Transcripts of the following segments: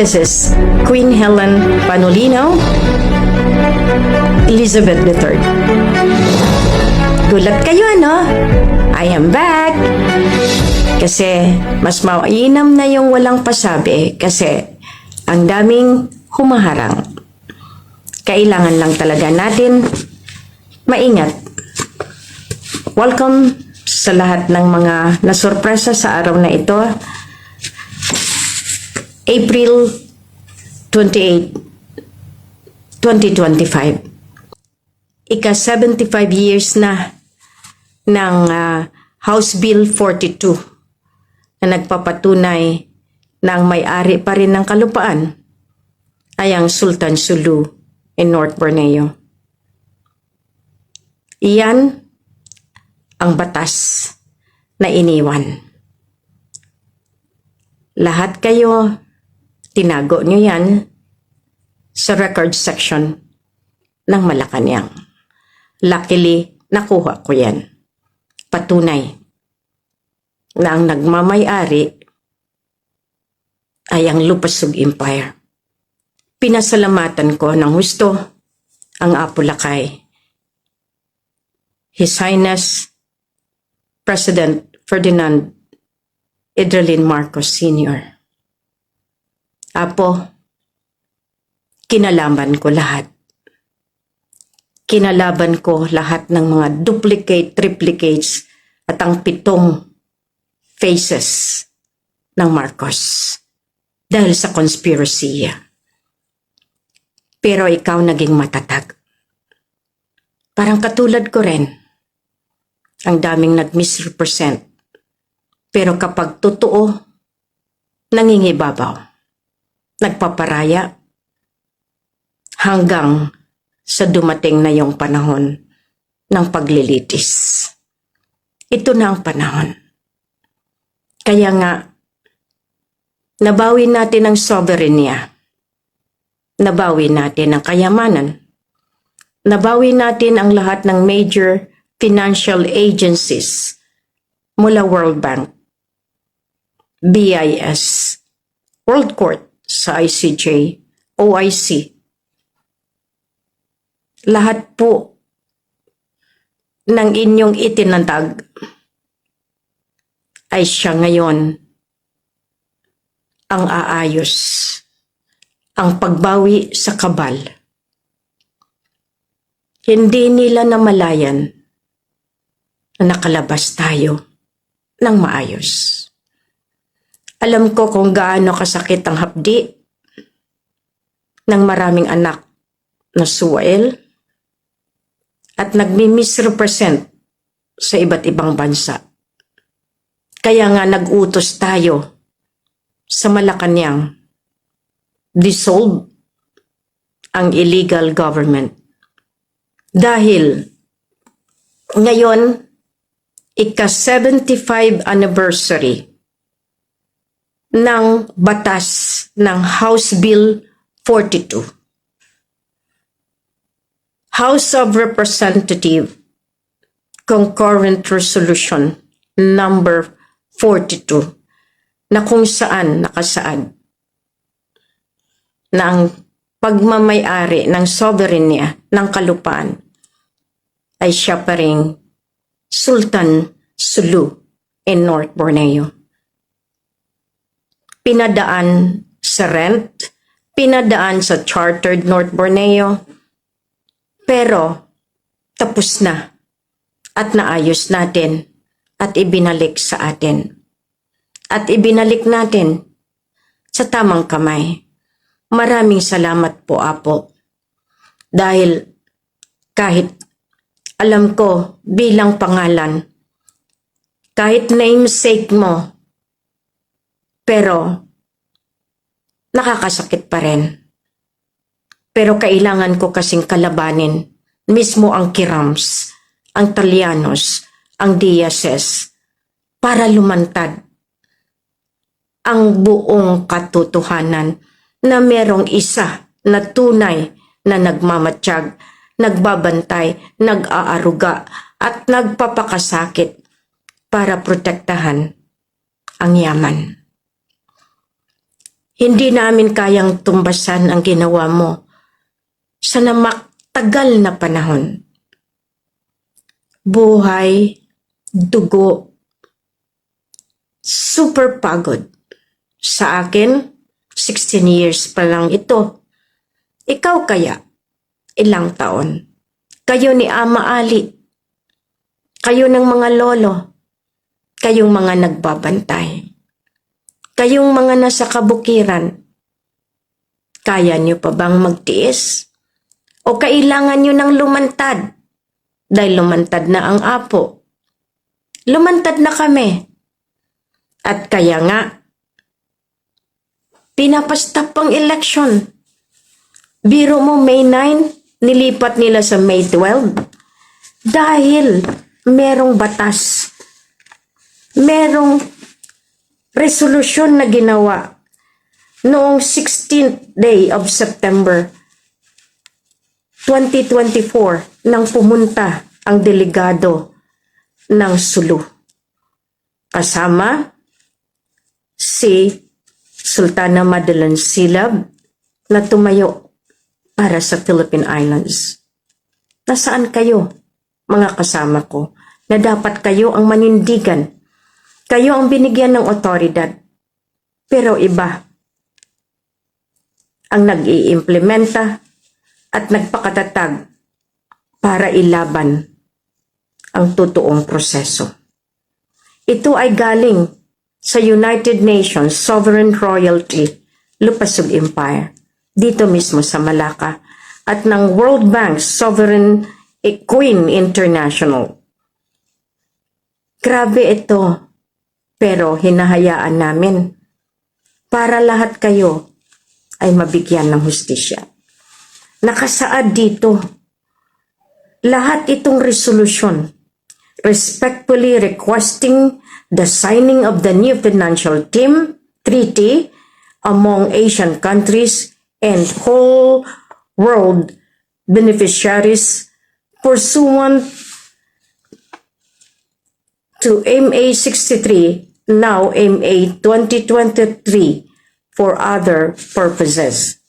This is Queen Helen Panolino, Elizabeth III. Gulat kayo, ano? I am back! Kasi mas mainam na yung walang pasabi kasi ang daming humaharang. Kailangan lang talaga natin maingat. Welcome sa lahat ng mga nasurpresa sa araw na ito. April 28, 2025. Ika-75 years na ng House Bill 42 na nagpapatunay na ang may-ari pa rin ng kalupaan ay ang Sultan Sulu in North Borneo. Iyan ang batas na iniwan. Lahat kayo, tinago nyo yan sa record section ng Malacanang. Luckily, nakuha ko yan. Patunay na ang nagmamay-ari ay ang Lupasug Empire. Pinasalamatan ko ng husto ang Apulacay. His Highness President Ferdinand Edralin Marcos Sr. Apo, kinalaban ko lahat. Kinalaban ko lahat ng mga duplicate, triplicates at ang 7 faces ng Marcos dahil sa conspiracy. Pero ikaw naging matatag. Parang katulad ko rin. Ang daming nag-misrepresent. Pero kapag totoo, nangingibabaw. Nagpaparaya hanggang sa dumating na yung panahon ng paglilitis. Ito na ang panahon. Kaya nga, nabawi natin ang sovereignty. Nabawi natin ang kayamanan. Nabawi natin ang lahat ng major financial agencies mula World Bank, BIS, World Court sa ICJ, OIC. Lahat po ng inyong itinatag ay siya ngayon ang aayos, ang pagbawi sa kabal. Hindi nila namalayan na nakalabas tayo ng maayos. Alam ko kung gaano kasakit ang hapdi ng maraming anak na suwail at nagmi-misrepresent sa iba't ibang bansa. Kaya nga nag-utos tayo sa Malacanang, dissolve ang illegal government. Dahil ngayon, ika-75 anniversary ng batas ng House Bill 42. House of Representative Concurrent Resolution number 42 na kung saan nakasaad na ang pagmamay-ari ng sovereignty ng kalupaan ay siya pa ring Sultan Sulu in North Borneo. Pinadaan sa rent, pinadaan sa chartered North Borneo, pero tapos na at naayos natin at ibinalik sa atin. At ibinalik natin sa tamang kamay. Maraming salamat po, Apo. Dahil kahit alam ko bilang pangalan, kahit namesake mo, pero nakakasakit pa rin. Pero kailangan ko kasing kalabanin mismo ang Kirams, ang Talianos, ang Diases, para lumantad ang buong katotohanan na merong isa na tunay na nagmamatsyag, nagbabantay, nag-aaruga at nagpapakasakit para protektahan ang yaman. Hindi namin kayang tumbasan ang ginawa mo sa tagal na panahon. Buhay, dugo, super pagod. Sa akin, 16 years pa lang ito. Ikaw kaya, ilang taon? Kayo ni Ama Ali, kayo ng mga lolo, kayong mga nagbabantay, kayong mga nasa kabukiran, kaya niyo pa bang magtiis? O kailangan niyo ng lumantad? Dahil lumantad na ang apo. Lumantad na kami. At kaya nga, pinapastap ang election. Biro mo May 9, nilipat nila sa May 12. Dahil merong batas, merong resolusyon na ginawa noong 16th day of September 2024 nang pumunta ang delegado ng Sulu. Kasama si Sultana Madaline Silab na tumayo para sa Philippine Islands. Nasaan kayo, mga kasama ko, na dapat kayo ang manindigan? Kayo ang binigyan ng otoridad. Pero iba ang nag-iimplementa at nagpakatatag para ilaban ang totoong proseso. Ito ay galing sa United Nations Sovereign Royalty Lupasug Empire, dito mismo sa Malacca, at ng World Bank Sovereign Queen International. Grabe ito, pero hinahayaan namin para lahat kayo ay mabigyan ng hustisya. Nakasaad dito, lahat itong resolusyon, respectfully requesting the signing of the new financial treaty among Asian countries and whole world beneficiaries pursuant to MA 63, now MA 2023, for other purposes.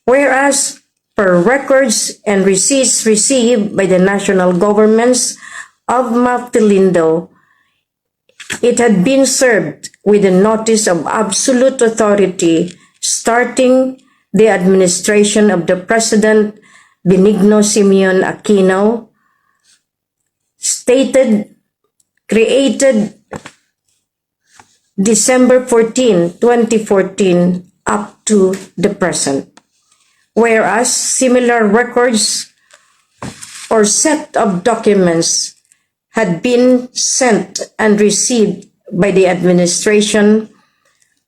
Whereas, per records and receipts received by the national governments of Maftilindo, it had been served with a notice of absolute authority starting the administration of the President Benigno Simeon Aquino, created December 14, 2014 up to the present. Whereas similar records or set of documents had been sent and received by the administration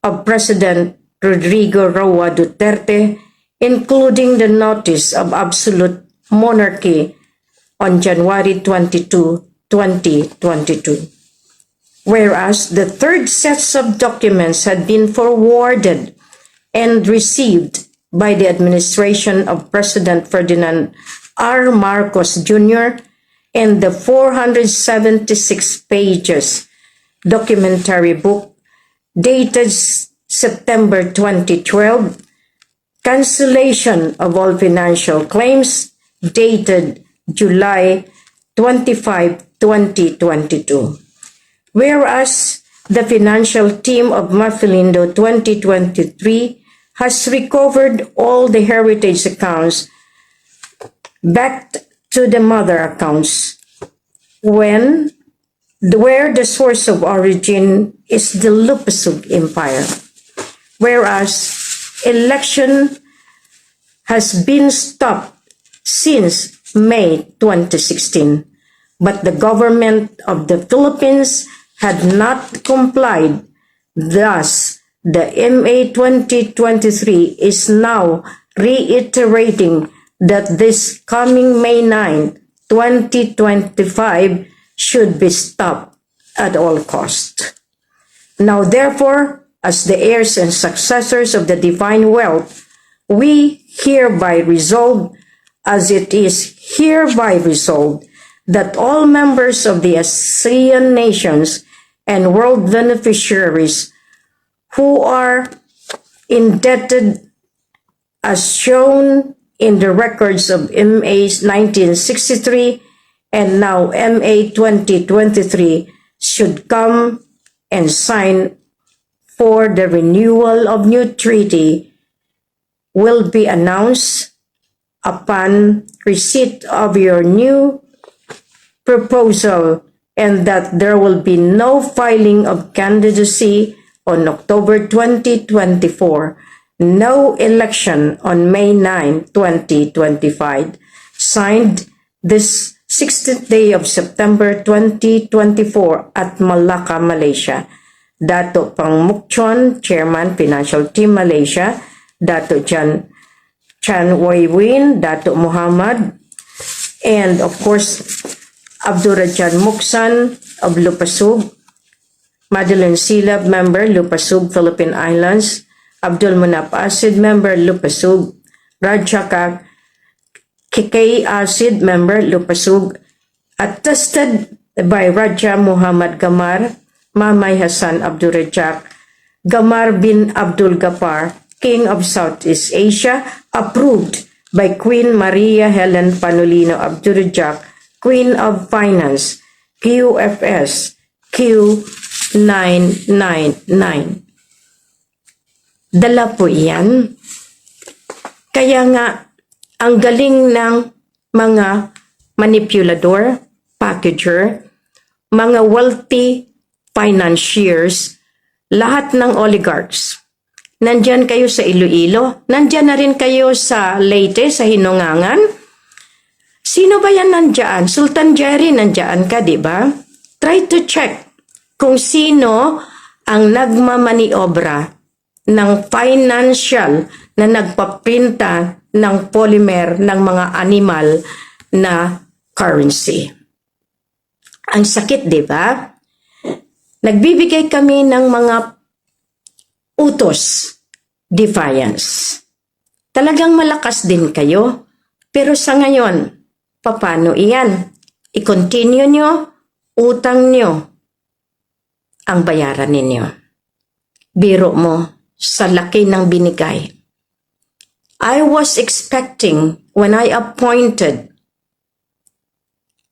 of President Rodrigo Roa Duterte, including the notice of absolute monarchy on January 22, 2022. Whereas the third sets of documents had been forwarded and received by the administration of President Ferdinand R. Marcos Jr. and the 476 pages documentary book dated September 2012, cancellation of all financial claims dated July 25, 2022. Whereas the financial team of Maftilindo 2023 has recovered all the heritage accounts back to the mother accounts where the source of origin is the Lupasug Empire. Whereas election has been stopped since May 2016, but the government of the Philippines had not complied. Thus, the MA 2023 is now reiterating that this coming May 9, 2025 should be stopped at all costs. Now, therefore, as the heirs and successors of the divine wealth, we hereby resolve, as it is hereby resolved, that all members of the ASEAN nations and world beneficiaries who are indebted as shown in the records of MA's 1963 and now MA 2023 should come and sign for the renewal of new treaty will be announced upon receipt of your new proposal, and that there will be no filing of candidacy on October 2024, no election on May 9, 2025. Signed this 16th day of September 2024 at Malacca, Malaysia. Dato Pang Mukchon, Chairman, Financial Team Malaysia. Dato Chan Wei Win, Dato Muhammad, and of course, Abdurrahman Muksan of Lupasug, Madeline Silab, member, Lupasug, Philippine Islands, Abdul Munap Asid, member, Lupasug, Rajaka Kikay Asid, member, Lupasug, attested by Raja Muhammad Gamar, Mamay Hassan Abdurrajak, Gamar bin Abdul Gapar, King of Southeast Asia, approved by Queen Maria Helen Panulino Abdurrajak, Queen of Finance, QFS, Q999. Dala po iyan. Kaya nga, ang galing ng mga manipulador, packager, mga wealthy financiers, lahat ng oligarchs. Nandyan kayo sa Iloilo, nandyan na rin kayo sa Leyte, sa Hinungangan. Sino ba yan nandyan? Sultan Jerry, nandyan ka, di ba? Try to check kung sino ang nagmamaniobra ng financial na nagpaprinta ng polymer ng mga animal na currency. Ang sakit, di ba? Nagbibigay kami ng mga utos, defiance. Talagang malakas din kayo, pero sa ngayon, paano iyan? I-continue nyo, utang nyo, ang bayaran ninyo. Biro mo sa laki ng binigay. I was expecting when I appointed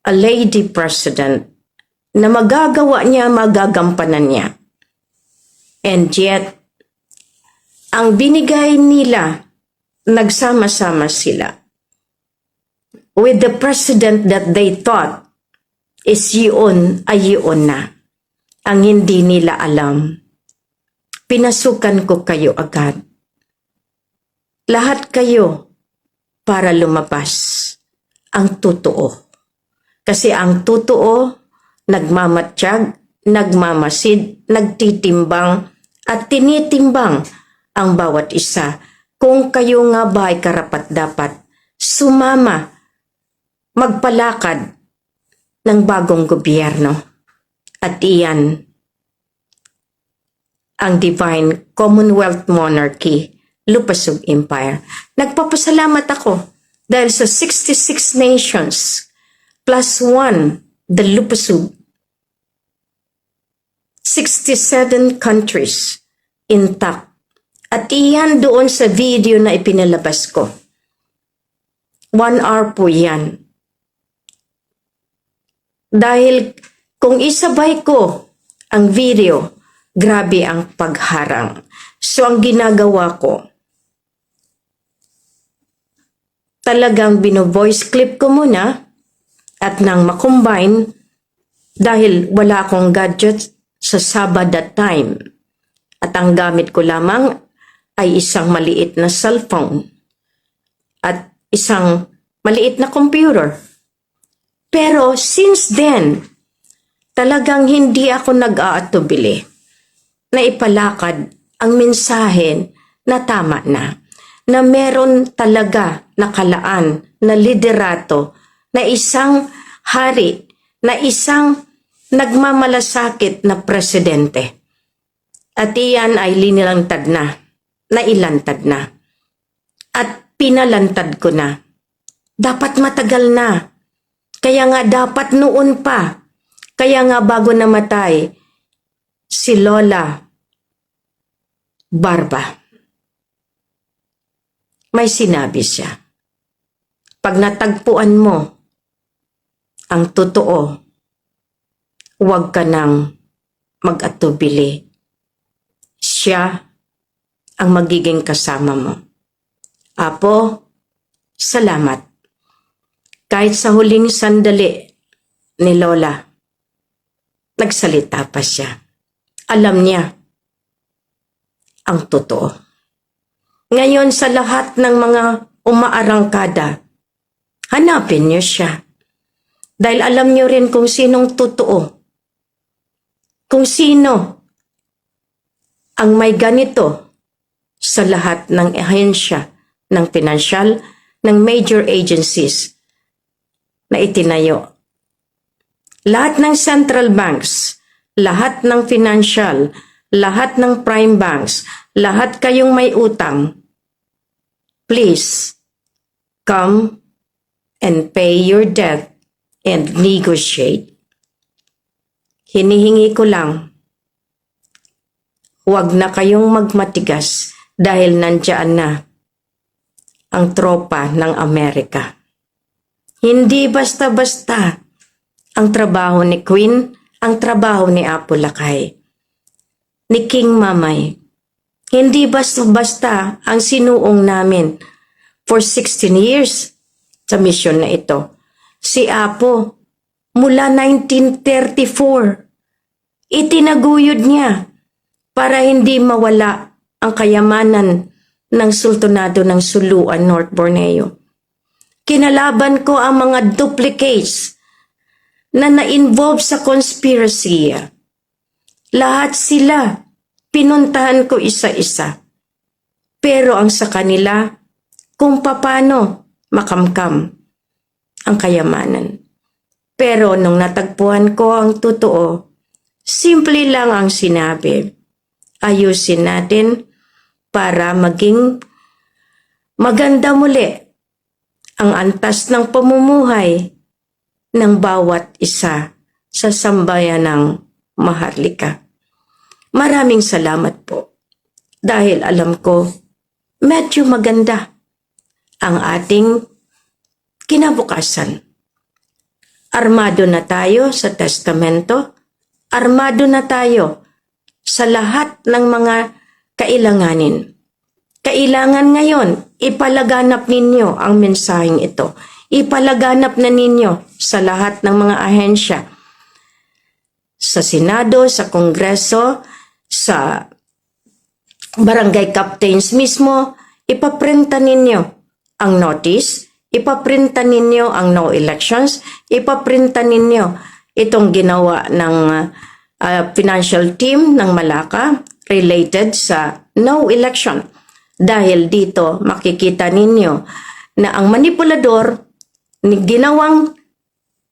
a lady president na magagawa niya, magagampanan niya. And yet, ang binigay nila, nagsama-sama sila with the president that they thought is yun ay yun na. Ang hindi nila alam. Pinasukan ko kayo agad. Lahat kayo para lumabas ang totoo. Kasi ang totoo, nagmamatsyag, nagmamasid, nagtitimbang, at tinitimbang ang bawat isa. Kung kayo nga ba ay karapat-dapat, sumama, magpalakad ng bagong gobyerno. At iyan, ang Divine Commonwealth Monarchy, Lupasug Empire. Nagpapasalamat ako dahil sa 66 nations plus 1, the Lupasug, 67 countries intact. At iyan doon sa video na ipinalabas ko. 1 hour po yan. Dahil kung isabay ko ang video, grabe ang pagharang. So ang ginagawa ko, talagang bino-voice clip ko muna at nang makombine, dahil wala akong gadget sa Sabbath that time. At ang gamit ko lamang ay isang maliit na cellphone at isang maliit na computer. Pero since then, talagang hindi ako nag-aatubili na ipalakad ang mensahe na tama na meron talaga nakalaan na liderato, na isang hari, na isang nagmamalasakit na presidente. At iyan ay linilantad na, nailantad na. At pinalantad ko na. Dapat matagal na. Kaya nga dapat noon pa. Kaya nga bago namatay si Lola Barba, may sinabi siya. Pag natagpuan mo ang totoo, huwag ka nang mag-atubili. Siya ang magiging kasama mo. Apo, salamat. Kahit sa huling sandali ni Lola, nagsalita pa siya. Alam niya ang totoo. Ngayon sa lahat ng mga umaarangkada, hanapin niyo siya. Dahil alam niyo rin kung sinong totoo. Kung sino ang may ganito sa lahat ng ahensya ng pinansyal, ng major agencies na itinayo. Lahat ng central banks, lahat ng financial, lahat ng prime banks, lahat kayong may utang, please come and pay your debt and negotiate. Hinihingi ko lang, huwag na kayong magmatigas dahil nandiyan na ang tropa ng Amerika. Hindi basta-basta ang trabaho ni Queen, ang trabaho ni Apo Lakay, ni King Mamay. Hindi basta-basta ang sinuong namin for 16 years sa misyon na ito. Si Apo, mula 1934, itinaguyod niya para hindi mawala ang kayamanan ng Sultanado ng Suluan, North Borneo. Kinalaban ko ang mga duplicates na na-involve sa conspiracy. Lahat sila, pinuntahan ko isa-isa. Pero ang sa kanila, kung paano makamkam ang kayamanan. Pero nung natagpuan ko ang totoo, simple lang ang sinabi. Ayusin natin para maging maganda muli ang antas ng pamumuhay ng bawat isa sa sambayan ng Maharlika. Maraming salamat po dahil alam ko medyo maganda ang ating kinabukasan. Armado na tayo sa testamento, armado na tayo sa lahat ng mga kailanganin. Kailangan ngayon, ipalaganap ninyo ang mensaheng ito. Ipalaganap na ninyo sa lahat ng mga ahensya. Sa Senado, sa Kongreso, sa barangay captains mismo, ipaprinta ninyo ang notice, ipaprinta ninyo ang no elections, ipaprinta ninyo itong ginawa ng financial team ng Malacca related sa no election. Dahil dito makikita ninyo na ang manipulador ni ginawang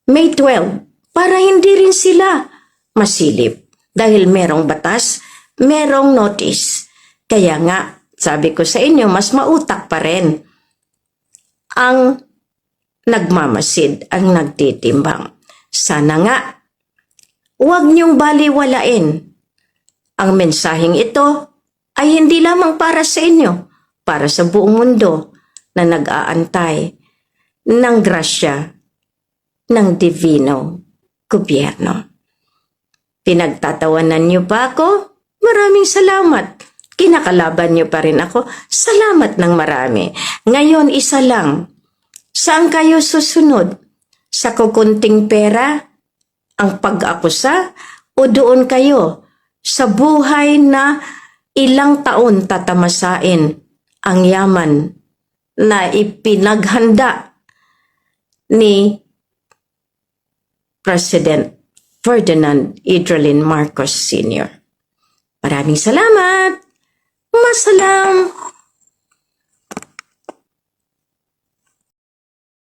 May 12 para hindi rin sila masilip. Dahil merong batas, merong notice. Kaya nga, sabi ko sa inyo, mas mautak pa rin ang nagmamasid, ang nagtitimbang. Sana nga, huwag niyong baliwalain. Ang mensaheng ito ay hindi lamang para sa inyo, para sa buong mundo na nag-aantay ng grasya ng divino gobyerno. Pinagtatawanan niyo pa ako? Maraming salamat. Kinakalaban niyo pa rin ako? Salamat ng marami. Ngayon, isa lang. Saan kayo susunod? Sa kukunting pera? Ang pag-akusa? O doon kayo sa buhay na ilang taon tatamasain ang yaman na ipinaghanda ni President Ferdinand Idrolin Marcos Sr. Maraming salamat. Masalam.